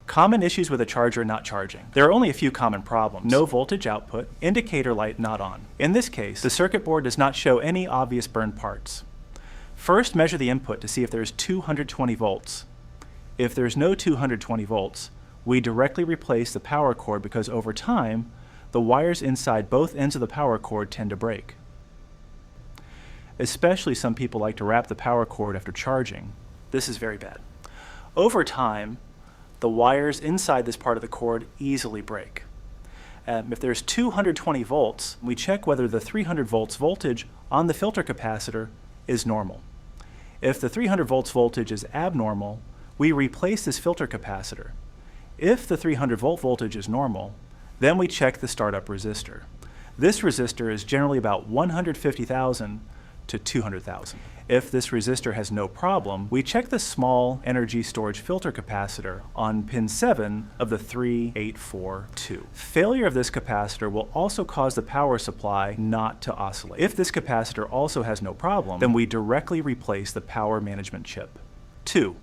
Common issues with a charger not charging. There are only a few common problems. No voltage output, indicator light not on. In this case, the circuit board does not show any obvious burned parts. First, measure the input to see if there is 220 volts. If there's no 220 volts, we directly replace the power cord because over time, the wires inside both ends of the power cord tend to break. Especially some people like to wrap the power cord after charging. This is very bad. Over time, the wires inside this part of the cord easily break. If there's 220 volts, we check whether the 300 volts voltage on the filter capacitor is normal. If the 300 volts voltage is abnormal, we replace this filter capacitor. If the 300 volt voltage is normal, then we check the startup resistor. This resistor is generally about 150,000 to 200,000. If this resistor has no problem, we check the small energy storage filter capacitor on pin 7 of the 3842. Failure of this capacitor will also cause the power supply not to oscillate. If this capacitor also has no problem, then we directly replace the power management chip. 2.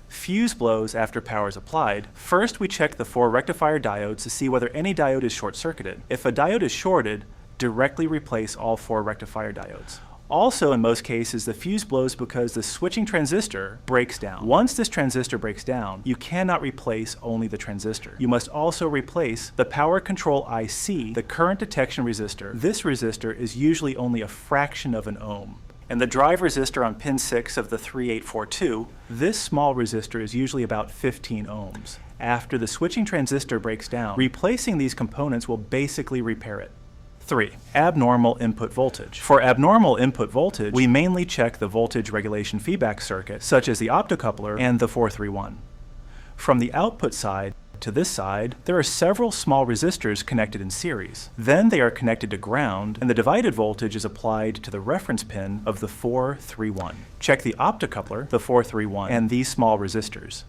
Fuse blows after power is applied. First, we check the 4 rectifier diodes to see whether any diode is short-circuited. If a diode is shorted, directly replace all 4 rectifier diodes. Also, in most cases, the fuse blows because the switching transistor breaks down. Once this transistor breaks down, you cannot replace only the transistor. You must also replace the power control IC, the current detection resistor. This resistor is usually only a fraction of an ohm. And the drive resistor on pin 6 of the 3842, this small resistor is usually about 15 ohms. After the switching transistor breaks down, replacing these components will basically repair it. 3. Abnormal input voltage. For abnormal input voltage, we mainly check the voltage regulation feedback circuit, such as the optocoupler and the 431. From the output side to this side, there are several small resistors connected in series. Then they are connected to ground, and the divided voltage is applied to the reference pin of the 431. Check the optocoupler, the 431, and these small resistors.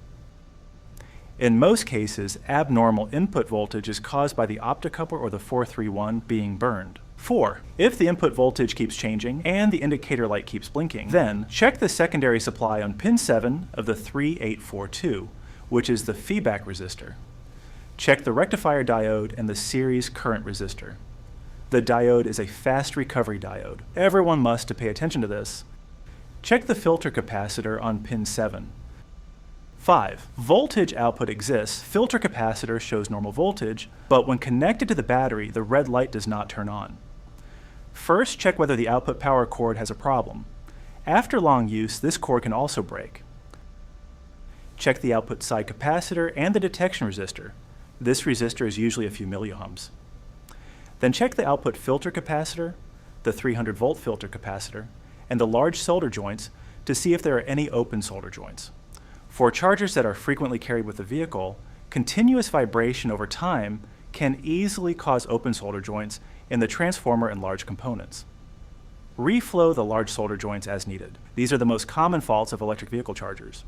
In most cases, abnormal input voltage is caused by the optocoupler or the 431 being burned. 4. If the input voltage keeps changing and the indicator light keeps blinking, then check the secondary supply on pin 7 of the 3842, which is the feedback resistor. Check the rectifier diode and the series current resistor. The diode is a fast recovery diode. Everyone must pay attention to this. Check the filter capacitor on pin 7. 5. Voltage output exists. Filter capacitor shows normal voltage, but when connected to the battery, the red light does not turn on. First, check whether the output power cord has a problem. After long use, this cord can also break. Check the output side capacitor and the detection resistor. This resistor is usually a few milliohms. Then check the output filter capacitor, the 300 volt filter capacitor, and the large solder joints to see if there are any open solder joints. For chargers that are frequently carried with the vehicle, continuous vibration over time can easily cause open solder joints in the transformer and large components. Reflow the large solder joints as needed. These are the most common faults of electric vehicle chargers.